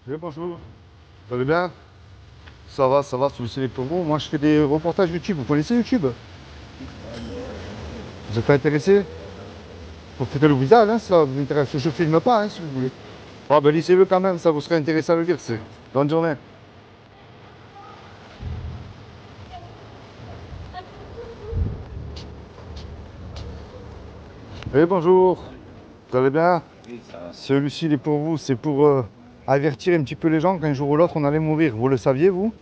Oui, bonjour. Vous allez bien? Ça va, c'est pour vous. Moi, je fais des reportages YouTube. Vous connaissez YouTube? Vous êtes pas intéressé? Pour fêter le visage, hein, si ça vous intéresse. Je filme pas, hein, si vous voulez. Ah, ben, lisez-le quand même, ça vous serait intéressant à le lire. Bonne journée. Oui, bonjour. Vous allez bien? Oui, ça va. Celui-ci, il est pour vous. C'est pour avertir un petit peu les gens qu'un jour ou l'autre, on allait mourir. Vous le saviez, vous?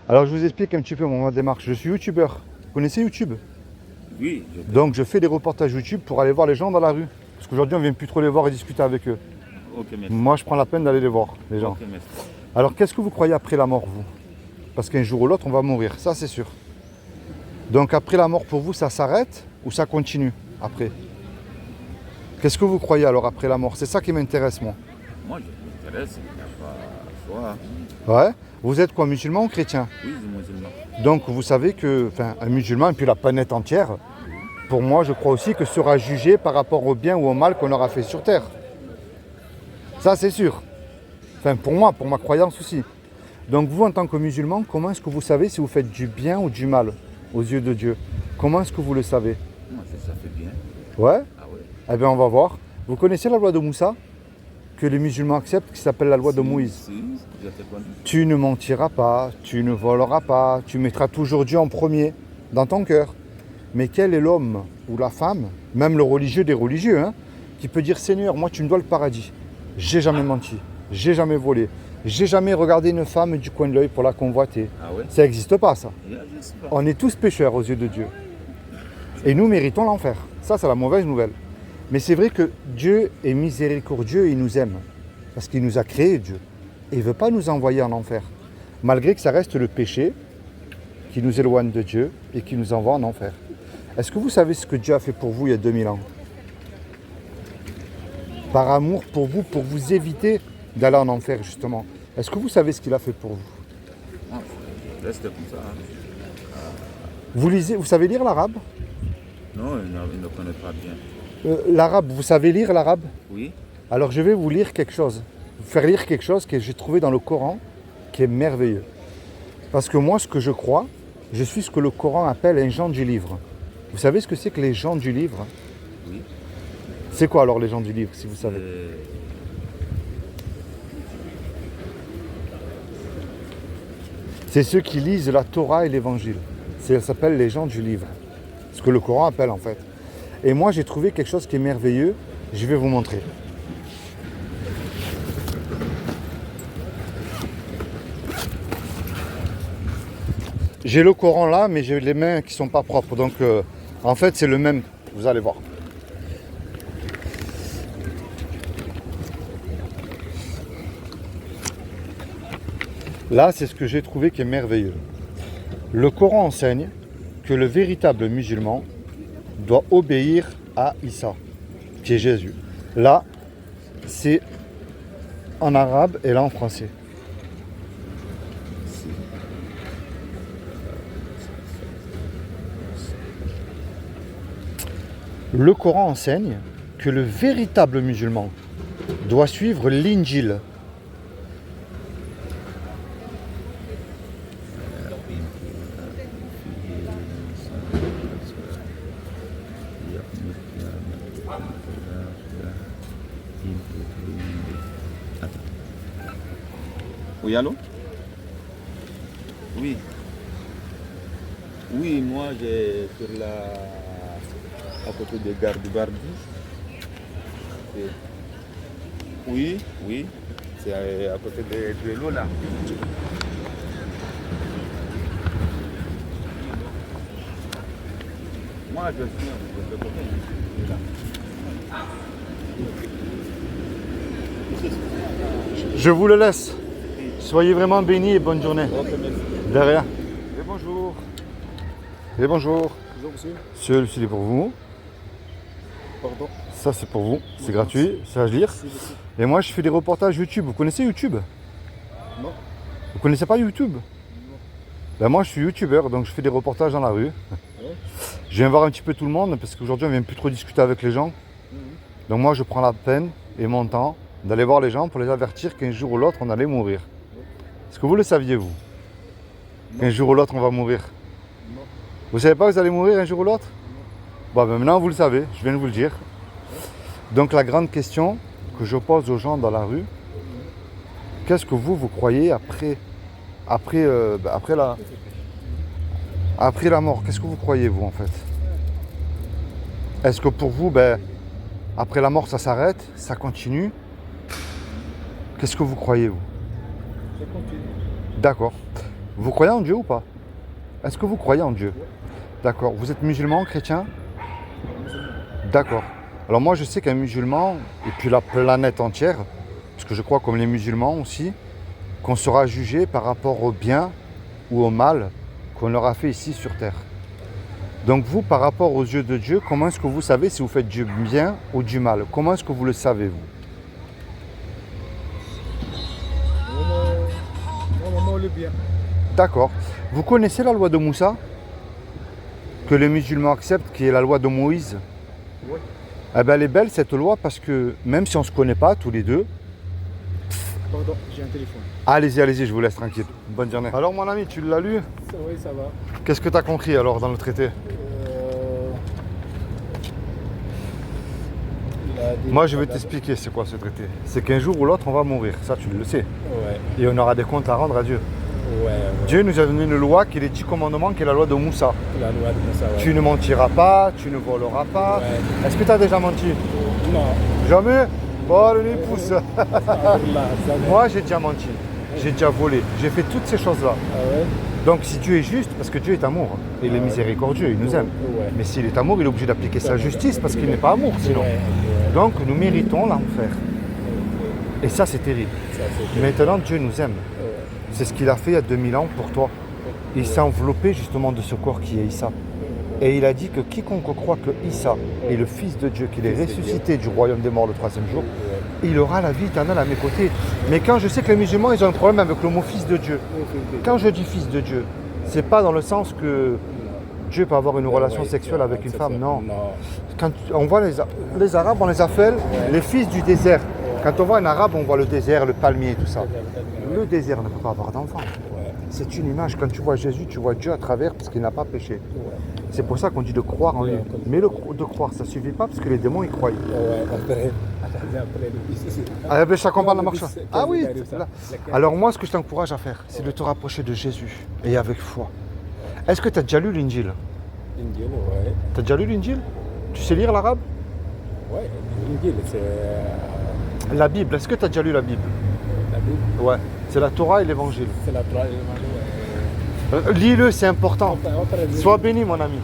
Alors, je vous explique un petit peu ma démarche. Je suis youtubeur. Vous connaissez YouTube? Oui, Donc je fais des reportages YouTube pour aller voir les gens dans la rue. Parce qu'aujourd'hui on vient plus trop les voir et discuter avec eux. Ok, merci. Moi je prends la peine d'aller les voir, les gens. Ok, merci. Alors qu'est-ce que vous croyez après la mort, vous? Parce qu'un jour ou l'autre on va mourir, ça c'est sûr. Donc après la mort pour vous ça s'arrête ou ça continue après? Qu'est-ce que vous croyez alors après la mort? C'est ça qui m'intéresse moi. Moi, je m'intéresse, il n'y a pas choix. Ouais. Vous êtes quoi, musulman ou chrétien? Oui, je suis musulman. Donc vous savez que, enfin un musulman et puis la planète entière, pour moi je crois aussi que sera jugé par rapport au bien ou au mal qu'on aura fait sur Terre. Ça c'est sûr. Enfin, pour moi, pour ma croyance aussi. Donc vous, en tant que musulman, comment est-ce que vous savez si vous faites du bien ou du mal aux yeux de Dieu? Comment est-ce que vous le savez? Moi, ça fait bien. Ouais? Ah oui. Eh bien, on va voir. Vous connaissez la loi de Moussa, que les musulmans acceptent, qui s'appelle la loi de Moïse? Si, je te connais. Tu ne mentiras pas, tu ne voleras pas, tu mettras toujours Dieu en premier, dans ton cœur. Mais quel est l'homme ou la femme, même le religieux des religieux, hein, qui peut dire Seigneur, moi tu me dois le paradis. J'ai jamais menti, j'ai jamais volé, j'ai jamais regardé une femme du coin de l'œil pour la convoiter. Ah oui. Ça n'existe pas ça. Je sais pas. On est tous pécheurs aux yeux de Dieu. Et nous méritons l'enfer. Ça c'est la mauvaise nouvelle. Mais c'est vrai que Dieu est miséricordieux et il nous aime. Parce qu'il nous a créé Dieu. Et il ne veut pas nous envoyer en enfer. Malgré que ça reste le péché qui nous éloigne de Dieu et qui nous envoie en enfer. Est-ce que vous savez ce que Dieu a fait pour vous il y a 2000 ans? Par amour pour vous éviter d'aller en enfer justement. Est-ce que vous savez ce qu'il a fait pour vous? Moi, je reste comme ça. Vous lisez, vous savez lire l'arabe? Non, il ne connaît pas bien. L'arabe, vous savez lire l'arabe? Oui. Alors je vais vous lire quelque chose. Vous faire lire quelque chose que j'ai trouvé dans le Coran qui est merveilleux. Parce que moi, ce que je crois, je suis ce que le Coran appelle un gens du livre. Vous savez ce que c'est que les gens du livre? Oui. C'est quoi alors les gens du livre, si vous savez? C'est ceux qui lisent la Torah et l'Évangile. Ça s'appelle les gens du livre. Ce que le Coran appelle en fait. Et moi j'ai trouvé quelque chose qui est merveilleux. Je vais vous montrer. J'ai le Coran là, mais j'ai les mains qui sont pas propres. Donc en fait c'est le même. Vous allez voir. Là, c'est ce que j'ai trouvé qui est merveilleux. Le Coran enseigne que le véritable musulman doit obéir à Issa, qui est Jésus. Là, c'est en arabe et là en français. Le Coran enseigne que le véritable musulman doit suivre l'Injil. Oui, allô? Oui. Oui, moi, j'ai sur la... à côté de Gare du Bardi. Oui, oui. C'est à côté de l'eau là. Moi, je suis de côté de là. Je vous le laisse. Soyez vraiment bénis et bonne journée. Ok, merci. De rien. Et bonjour. Et bonjour. Bonjour monsieur. Celui-ci est pour vous. Pardon. Ça c'est pour vous. C'est gratuit. C'est à lire. Merci, monsieur. Et moi je fais des reportages YouTube. Vous connaissez YouTube? Non. Vous connaissez pas YouTube? Non. Ben moi je suis youtubeur, donc je fais des reportages dans la rue. Ouais. Je viens voir un petit peu tout le monde parce qu'aujourd'hui on vient plus trop discuter avec les gens. Mhm. Donc moi je prends la peine et mon temps d'aller voir les gens pour les avertir qu'un jour ou l'autre, on allait mourir. Est-ce que vous le saviez, vous? Qu'un jour ou l'autre, on va mourir? Non. Vous savez pas que vous allez mourir un jour ou l'autre? Bon, ben maintenant, vous le savez, je viens de vous le dire. Donc, la grande question que je pose aux gens dans la rue, qu'est-ce que vous croyez après la mort? Qu'est-ce que vous croyez, vous, en fait? Est-ce que pour vous, après la mort, ça s'arrête, ça continue? Qu'est-ce que vous croyez, vous? Ça continue. D'accord. Vous croyez en Dieu ou pas? Est-ce que vous croyez en Dieu? D'accord. Vous êtes musulman, chrétien? D'accord. Alors moi, je sais qu'un musulman, et puis la planète entière, parce que je crois comme les musulmans aussi, qu'on sera jugé par rapport au bien ou au mal qu'on aura fait ici sur Terre. Donc vous, par rapport aux yeux de Dieu, comment est-ce que vous savez si vous faites du bien ou du mal? Comment est-ce que vous le savez, vous? Normalement, le bien. D'accord. Vous connaissez la loi de Moussa? Que les musulmans acceptent, qui est la loi de Moïse? Oui. Eh bien, elle est belle cette loi parce que même si on ne se connaît pas tous les deux, Pardon, j'ai un téléphone. allez-y, allez-y, je vous laisse tranquille. Bonne journée. Alors mon ami, tu l'as lu? Oui, ça va. Qu'est-ce que tu as compris alors dans le traité? Moi, je vais t'expliquer c'est quoi ce traité. C'est qu'un jour ou l'autre, on va mourir. Ça, tu le sais. Ouais, Et on aura des comptes à rendre à Dieu. ouais. Dieu nous a donné une loi qui est les 10 commandements, qui est la loi de Moussa. La loi de Moussa, ouais. Tu ne mentiras pas, tu ne voleras pas. Ouais. Est-ce que tu as déjà menti? Non. Jamais? Bon, le nez pousse. Là, ça va. Moi, j'ai déjà menti. J'ai déjà volé. J'ai fait toutes ces choses-là. Ah ouais? Donc, si Dieu est juste, parce que Dieu est amour, et il est miséricordieux, il nous aime. Ouais. Mais s'il est amour, il est obligé d'appliquer sa justice parce qu'il n'est pas amour sinon. Ouais, ouais. Donc, nous méritons l'enfer. Et ça, c'est terrible. Ça, c'est Maintenant, Dieu nous aime. ouais. C'est ce qu'il a fait il y a 2000 ans pour toi. Il s'est enveloppé justement de ce corps qui est Issa. Et il a dit que quiconque croit que Issa est le Fils de Dieu, qu'il est ressuscité du royaume des morts le 3e jour, il aura la vie éternelle à mes côtés. Mais quand je sais que les musulmans, ils ont un problème avec le mot Fils de Dieu. Quand je dis Fils de Dieu, c'est pas dans le sens que Dieu peut avoir une relation sexuelle avec une femme, non. Quand on voit les Arabes, on les appelle les fils du désert. Quand on voit un Arabe, on voit le désert, le palmier, tout ça. Le désert ne peut pas avoir d'enfant. C'est une image. Quand tu vois Jésus, tu vois Dieu à travers parce qu'il n'a pas péché. C'est pour ça qu'on dit de croire en lui. Mais de croire, ça ne suffit pas parce que les démons, ils croient. Ah, ben, ça comprend la marche. Ah oui. Là. Alors moi, ce que je t'encourage à faire, c'est de te rapprocher de Jésus et avec foi. Est-ce que tu as déjà lu l'Injil? L'Injil, ouais. Tu as déjà lu l'Injil? Tu sais lire l'arabe? Ouais, l'Injil, c'est La Bible, est-ce que tu as déjà lu la Bible? la Bible. Ouais, c'est la Torah et l'Évangile. C'est la troisième année, Lis-le, c'est important. ouais. Sois béni, mon ami.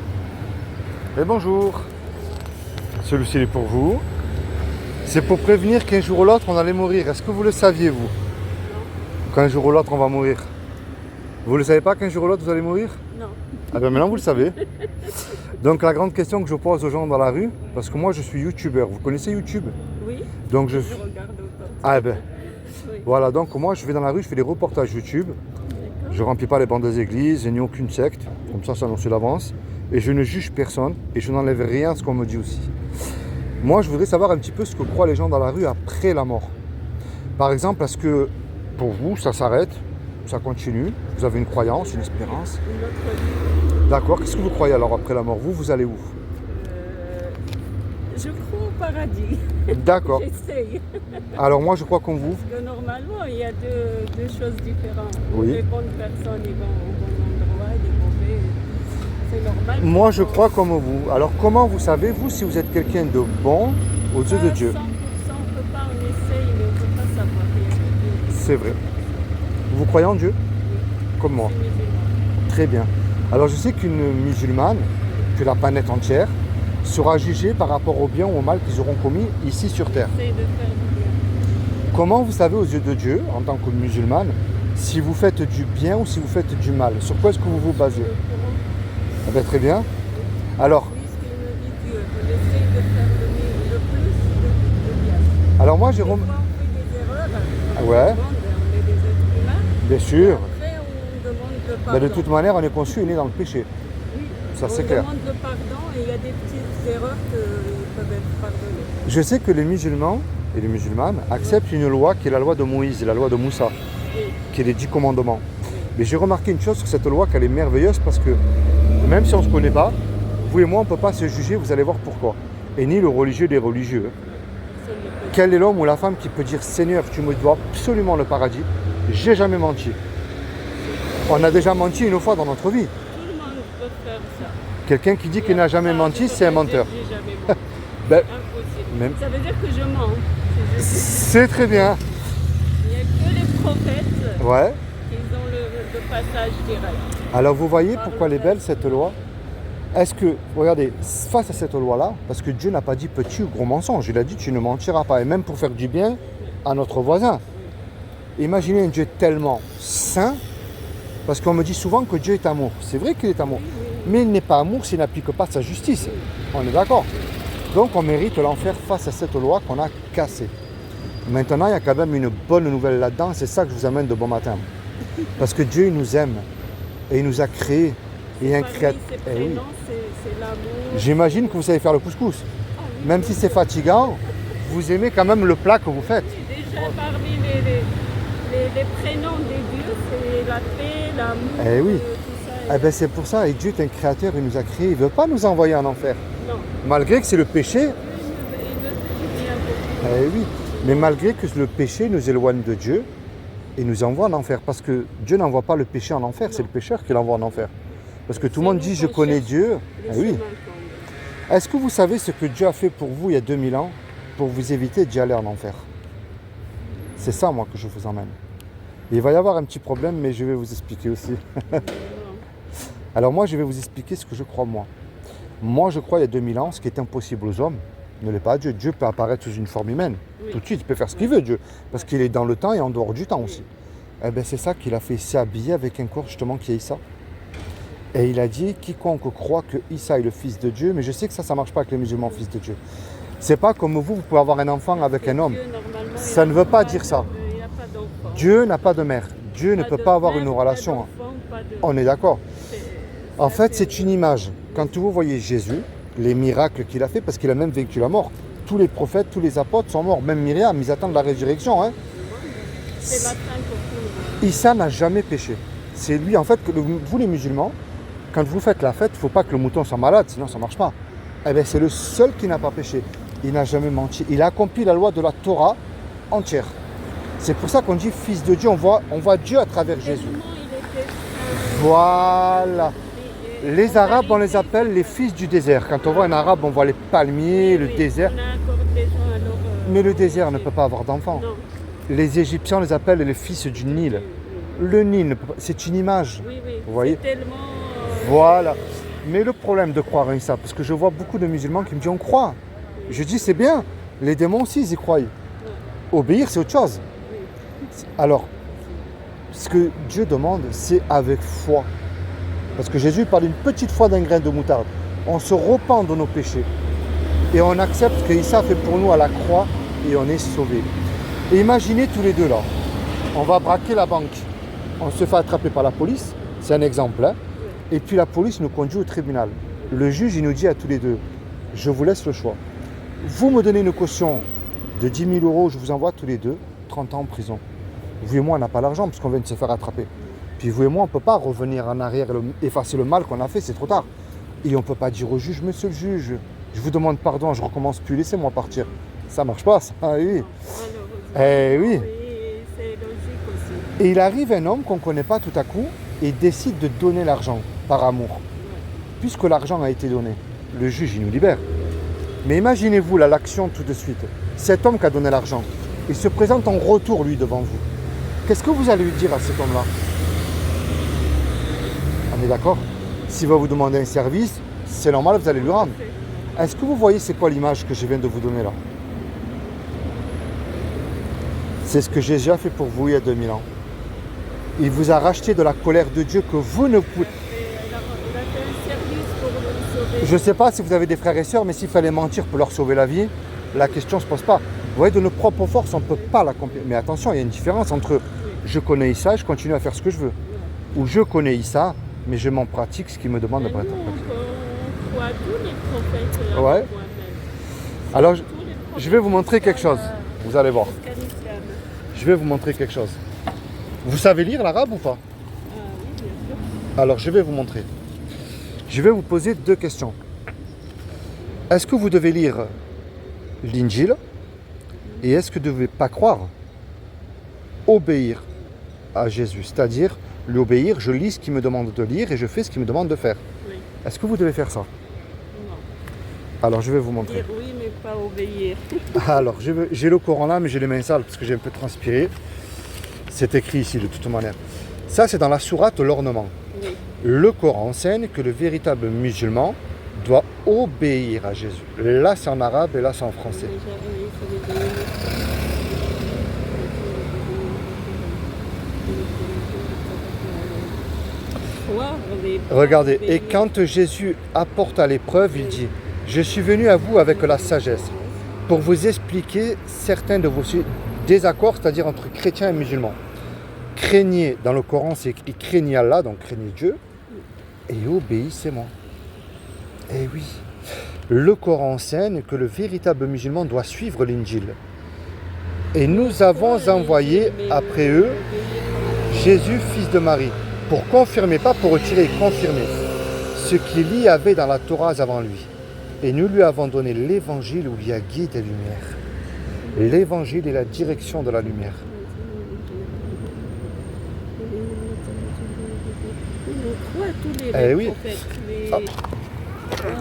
Et bonjour. Celui-ci est pour vous. C'est pour prévenir qu'un jour ou l'autre, on allait mourir. Est-ce que vous le saviez, vous? Qu'un jour ou l'autre, on va mourir. Vous ne le savez pas qu'un jour ou l'autre, vous allez mourir? Non. Ah ben maintenant, vous le savez. Donc la grande question que je pose aux gens dans la rue, parce que moi, je suis youtubeur. Vous connaissez YouTube? Oui. Donc je... Je regarde autant. Ah ben... Oui. Voilà, donc moi, je vais dans la rue, je fais des reportages YouTube. Je ne remplis pas les bancs des églises, je n'ai aucune secte, comme ça annoncé d'avance. Et je ne juge personne et je n'enlève rien à ce qu'on me dit aussi. Moi, je voudrais savoir un petit peu ce que croient les gens dans la rue après la mort. Par exemple, est-ce que pour vous, ça s'arrête, ça continue, vous avez une croyance, une espérance? Une autre vie. D'accord, qu'est-ce que vous croyez alors après la mort? Vous allez où? Je crois au paradis. D'accord. J'essaye. Alors moi, je crois comme vous. Parce que normalement, il y a deux choses différentes. Oui. Les bonnes personnes, ils vont au bon endroit, les mauvais. C'est normal. Moi, je crois comme vous. Alors comment vous savez, vous, si vous êtes quelqu'un de bon aux yeux de Dieu? 100%, on ne peut pas, on essaye, mais on ne peut pas savoir rien de Dieu. C'est vrai. Vous croyez en Dieu? Comme moi. Je suis musulmane. Très bien. Alors je sais qu'une musulmane, que la planète entière, sera jugée par rapport au bien ou au mal qu'ils auront commis ici sur Terre. J'essaie de faire du bien. Comment vous savez aux yeux de Dieu, en tant que musulmane, si vous faites du bien ou si vous faites du mal? Sur quoi est-ce que vous vous basez? Le Coran, Ah ben, très bien. Alors, oui, ce qu'il nous dit Dieu. On essaie de faire le plus de bien. alors moi Des Jérôme, fois, on fait des erreurs. Ouais. On est des êtres humains. bien sûr, Après, on demande ben, pardon. de toute manière on est conçu et né dans le péché. Oui, Ça, On c'est clair. demande le pardon et il y a des petites erreurs qui peuvent être pardonnées. Je sais que les musulmans et les musulmanes acceptent une loi qui est la loi de Moïse, la loi de Moussa, qui est les 10 commandements. Mais j'ai remarqué une chose sur cette loi, qu'elle est merveilleuse parce que même si on ne se connaît pas, vous et moi, on ne peut pas se juger, vous allez voir pourquoi. Et ni le religieux des religieux. Quel est l'homme ou la femme qui peut dire « Seigneur, tu me dois absolument le paradis, j'ai jamais menti ». On a déjà menti une fois dans notre vie. Tout le monde peut faire ça. Quelqu'un qui dit qu'il n'a jamais menti, c'est un menteur. J'ai jamais menti. Ben, Impossible. même- Ça veut dire que je mens. c'est très bien. Il n'y a que les prophètes Ouais. qui ont le passage direct. Alors vous voyez pourquoi elle est belle cette loi? Est-ce que, regardez, face à cette loi-là, parce que Dieu n'a pas dit petit ou gros mensonge, il a dit tu ne mentiras pas, et même pour faire du bien à notre voisin. Imaginez un Dieu tellement saint, parce qu'on me dit souvent que Dieu est amour. C'est vrai qu'il est amour, mais il n'est pas amour s'il n'applique pas sa justice. On est d'accord? Donc on mérite l'enfer face à cette loi qu'on a cassée. Maintenant, il y a quand même une bonne nouvelle là-dedans, c'est ça que je vous amène de bon matin. Parce que Dieu, il nous aime, et il nous a créés. Et un Parmi créateur. ses Eh oui. prénoms, c'est l'amour. J'imagine que vous savez faire le couscous. Même si c'est fatigant, vous aimez quand même le plat que vous faites. Déjà, parmi les prénoms des dieux, c'est la paix, l'amour, Eh oui. tout ça. Eh ben c'est pour ça, et Dieu est un créateur, il nous a créés, il ne veut pas nous envoyer en enfer. Non, Malgré que c'est le péché, il veut du bien pour nous. eh oui, mais malgré que le péché nous éloigne de Dieu et nous envoie en enfer. Parce que Dieu n'envoie pas le péché en enfer, c'est le pécheur qui l'envoie en enfer. Parce que tout le monde dit je connais Dieu. Le Eh oui. chemin qu'on- Est-ce que vous savez ce que Dieu a fait pour vous il y a 2000 ans pour vous éviter d'y aller en enfer? C'est ça moi que je vous emmène. Il va y avoir un petit problème, mais je vais vous expliquer aussi. Alors moi, je vais vous expliquer ce que je crois moi. Moi, je crois il y a 2000 ans, ce qui est impossible aux hommes, ne l'est pas à Dieu. Dieu peut apparaître sous une forme humaine. Oui. Tout de suite, il peut faire ce qu'il veut, Dieu. Parce qu'il est dans le temps et en dehors du temps aussi. Eh bien, c'est ça qu'il a fait. Il s'est habillé avec un corps justement qui est Issa. Et il a dit, quiconque croit que Issa est le fils de Dieu, mais je sais que ça ne marche pas avec les musulmans, fils de Dieu. C'est pas comme vous pouvez avoir un enfant avec un homme. Dieu, normalement, Ça il ne n'a veut pas pas dire de- ça. Il n'y a pas d'enfant. Dieu n'a pas de mère. Dieu ne Pas peut de pas avoir mère, une pas relation. d'enfant, pas de- On est d'accord. c'est- En ça, fait, c'est une image. Quand vous voyez Jésus, les miracles qu'il a fait, parce qu'il a même vécu la mort. Tous les prophètes, tous les apôtres sont morts. Même Myriam, ils attendent la résurrection. Hein. C'est la fin pour tout le monde. Issa n'a jamais péché. C'est lui, en fait, que vous les musulmans, quand vous faites la fête, il ne faut pas que le mouton soit malade, sinon ça ne marche pas. Eh bien, c'est le seul qui n'a pas péché. Il n'a jamais menti. Il a accompli la loi de la Torah entière. C'est pour ça qu'on dit fils de Dieu, on voit Dieu à travers Jésus. Tellement il était saint. Voilà. Et Les en Arabes, on les réalité, appelle les fils du désert. Quand on voit un Arabe, on voit les palmiers, le oui, désert. On a encore des gens alors. Mais le désert ne peut pas avoir d'enfants. Non. Les Égyptiens les appellent les fils du Nil. Le Nil, ne peut pas- c'est une image. Oui, oui. Vous voyez? C'est tellement. Voilà. Mais le problème de croire en ça, parce que je vois beaucoup de musulmans qui me disent on croit. Je dis c'est bien. Les démons aussi, ils y croient. Obéir, c'est autre chose. Alors, ce que Dieu demande, c'est avec foi. Parce que Jésus parle d'une petite foi d'un grain de moutarde. On se repent de nos péchés. Et on accepte ce qu'Issa a fait pour nous à la croix et on est sauvé. Et imaginez tous les deux là. On va braquer la banque. On se fait attraper par la police. C'est un exemple. Hein. Et puis la police nous conduit au tribunal. Le juge, il nous dit à tous les deux, je vous laisse le choix. Vous me donnez une caution de 10 000 euros, je vous envoie tous les deux 30 ans en prison. Vous et moi, on n'a pas l'argent parce qu'on vient de se faire attraper. Puis vous et moi, on ne peut pas revenir en arrière et effacer le mal qu'on a fait, c'est trop tard. Et on ne peut pas dire au juge, monsieur le juge, je vous demande pardon, je recommence plus, laissez-moi partir. Ça marche pas, ça. Ah oui. Eh oui. Et c'est logique aussi. Et il arrive un homme qu'on ne connaît pas tout à coup et décide de donner l'argent par amour. Puisque l'argent a été donné, le juge, il nous libère. Mais imaginez-vous là, l'action tout de suite. Cet homme qui a donné l'argent, il se présente en retour, lui, devant vous. Qu'est-ce que vous allez lui dire à cet homme-là? On est d'accord? S'il va vous demander un service, c'est normal, vous allez lui rendre. Est-ce que vous voyez c'est quoi l'image que je viens de vous donner là? C'est ce que j'ai déjà fait pour vous il y a 2000 ans. Il vous a racheté de la colère de Dieu que vous ne pouvez... Et alors, il a fait un service pour nous sauver. Je ne sais pas si vous avez des frères et sœurs, mais s'il fallait mentir pour leur sauver la vie, la question ne se pose pas. Vous voyez, de nos propres forces, on ne peut pas l'accomplir. Mais attention, il y a une différence entre je connais Issa et je continue à faire ce que je veux. Ou je connais Issa, mais je m'en pratique ce qu'il me demande de Mais nous, pratiquer. crois tous les prophètes. Là, Ouais. Mohamed. Alors, Tous les prophètes je vais vous montrer quelque chose. Vous allez voir. jusqu'à l'islam. Je vais vous montrer quelque chose. Vous savez lire l'arabe ou pas? Ah oui, bien sûr. Alors, je vais vous montrer. Je vais vous poser 2 questions. Est-ce que vous devez lire l'Injil? Et est-ce que vous ne devez pas croire? Obéir à Jésus. C'est-à-dire, lui obéir, je lis ce qu'il me demande de lire et je fais ce qu'il me demande de faire. Oui. Est-ce que vous devez faire ça? Non. Alors, je vais vous montrer. Dire oui, mais pas obéir. Alors, j'ai le Coran là, mais j'ai les mains sales parce que j'ai un peu transpiré. C'est écrit ici de toute manière. Ça, c'est dans la sourate l'ornement. Oui. Le Coran enseigne que le véritable musulman doit obéir à Jésus. Là, c'est en arabe et là, c'est en français. Regardez, et quand Jésus apporte à l'épreuve, il dit « Je suis venu à vous avec la sagesse pour vous expliquer certains de vos désaccords, c'est-à-dire entre chrétiens et musulmans. Craignez, dans le Coran, c'est écrit « Craignez Allah », donc craignez Dieu, et obéissez-moi. Eh oui, le Coran enseigne que le véritable musulman doit suivre l'Injil. Et nous avons envoyé après eux Jésus, fils de Marie, pour confirmer, pas pour retirer, confirmer ce qu'il y avait dans la Torah avant lui. Et nous lui avons donné l'évangile où il y a guide et lumière. L'évangile est la direction de la lumière. On croit tous les Eh oui. prophètes, mais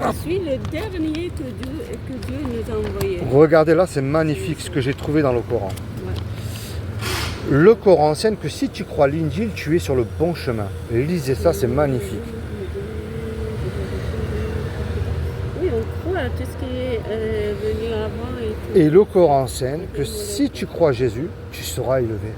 on suit le dernier que Dieu nous a envoyé. Regardez là, c'est magnifique ce que j'ai trouvé dans le Coran. Le Coran enseigne que si tu crois l'Injil, tu es sur le bon chemin. Lisez ça, c'est magnifique. Oui, on croit à tout ce qui est venu avant et tout. Et le Coran enseigne que si tu crois Jésus, tu seras élevé.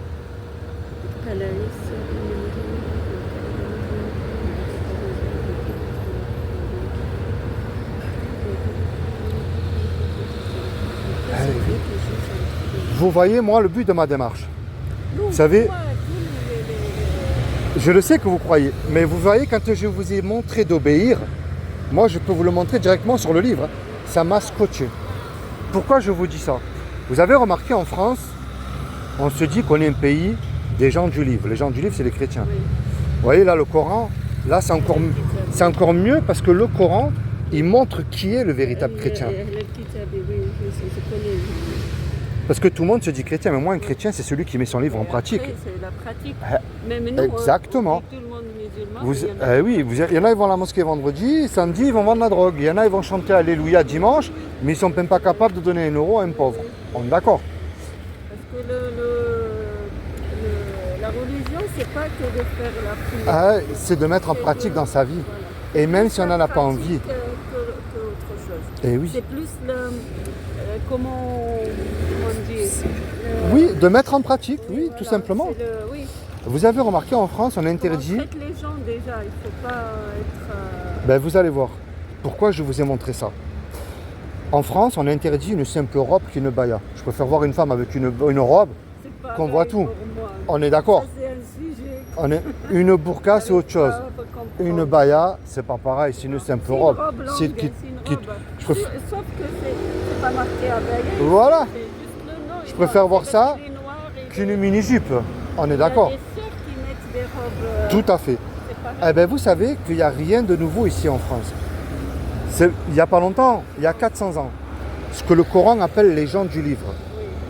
Vous voyez, moi, le but de ma démarche. Vous savez, je le sais que vous croyez, mais vous voyez, quand je vous ai montré d'obéir, moi, je peux vous le montrer directement sur le livre. Ça m'a scotché. Pourquoi je vous dis ça? Vous avez remarqué, en France, on se dit qu'on est un pays des gens du livre. Les gens du livre, c'est les chrétiens. Oui. Vous voyez, là, le Coran, là, c'est encore mieux parce que le Coran, il montre qui est le véritable chrétien. Parce que tout le monde se dit chrétien, mais moi, un chrétien, c'est celui qui met son livre en pratique. C'est la pratique. Eh, Même nous, exactement. on dit tout le monde musulman, Vous, mais il y en a- oui, il y en a, ils vont à la mosquée vendredi, samedi, ils vont vendre la drogue. Il y en a, ils vont chanter Alléluia dimanche, mais ils ne sont même pas capables de donner 1 euro à un pauvre. On est d'accord? Parce que la religion, c'est pas que de faire la prière. Ah, c'est de mettre en pratique dans sa vie. Voilà. Et même si on n'en a pas envie. Que autre chose. Et oui. C'est plus comment on dit Oui, de mettre en pratique, oui, voilà, tout simplement. oui. Vous avez remarqué, en France, on interdit... On traite les gens déjà, il ne faut pas être... Ben, vous allez voir. Pourquoi je vous ai montré ça? En France, on interdit une simple robe qu'une baya. Je préfère voir une femme avec une robe c'est pas qu'on voit pareil tout. pour moi. On est d'accord? Ça, c'est un sujet. Une burqa, c'est autre chose. Pas comprendre. Une baya, c'est pas pareil, c'est une simple C'est une robe. robe longue, C'est c'est une robe. je préfère- Sauf que c'est pas marqué à bailler. Voilà. C'est juste le nom. Je préfère voir C'est ça les noirs et qu'une les- mini-jupe. On est Il y a d'accord? des sœurs qui mettent des robes. Tout à fait. C'est pareil. Eh bien, vous savez qu'il n'y a rien de nouveau ici en France. Il n'y a pas longtemps, il y a 400 ans, ce que le Coran appelle les gens du livre.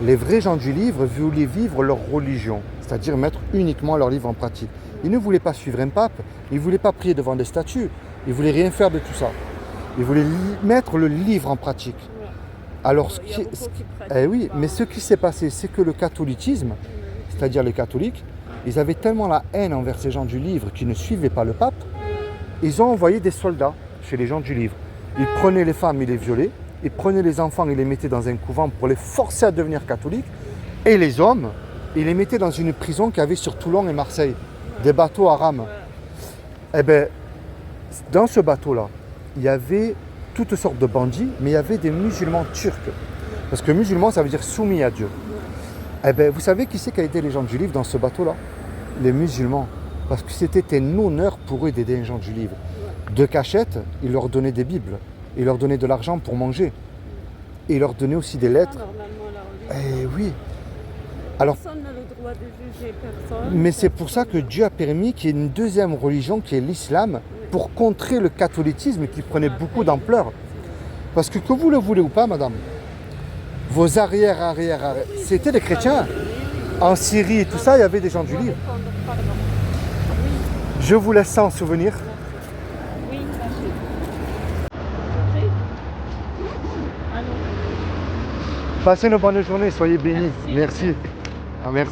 Les vrais gens du livre voulaient vivre leur religion, c'est-à-dire mettre uniquement leur livre en pratique. Ils ne voulaient pas suivre un pape, ils ne voulaient pas prier devant des statues, ils ne voulaient rien faire de tout ça. Ils voulaient mettre le livre en pratique. Ouais. Alors, ce Il y a qui, beaucoup qui pratiquent eh oui, pas. mais ce qui s'est passé, c'est que le catholicisme, c'est-à-dire les catholiques, ils avaient tellement la haine envers ces gens du livre qui ne suivaient pas le pape, ils ont envoyé des soldats chez les gens du livre. Ils prenaient les femmes, ils les violaient, ils prenaient les enfants, ils les mettaient dans un couvent pour les forcer à devenir catholiques, et les hommes, ils les mettaient dans une prison qu'il y avait sur Toulon et Marseille, des bateaux à rames. Eh bien, dans ce bateau-là, il y avait toutes sortes de bandits, mais il y avait des musulmans turcs. Parce que musulman, ça veut dire soumis à Dieu. Eh bien, vous savez qui c'est qui a aidé les gens du livre dans ce bateau-là? Les musulmans. Parce que c'était un honneur pour eux d'aider les gens du livre. de cachette, il leur donnait des Bibles. Il leur donnait de l'argent pour manger. Et il leur donnait aussi des lettres. Normalement, la religion. Eh oui. Alors, Personne n'a le droit de juger personne. mais c'est pour ça que Dieu a permis qu'il y ait une deuxième religion qui est l'islam pour contrer le catholicisme qui prenait beaucoup d'ampleur. Parce que vous le voulez ou pas, madame, vos arrière, c'était des chrétiens. En Syrie et tout ça, il y avait des gens du livre. Pardon. Je vous laisse ça en souvenir. Oui, sachez. Après, allô. Passez une bonne journée, soyez bénis. Merci. Ah, merci.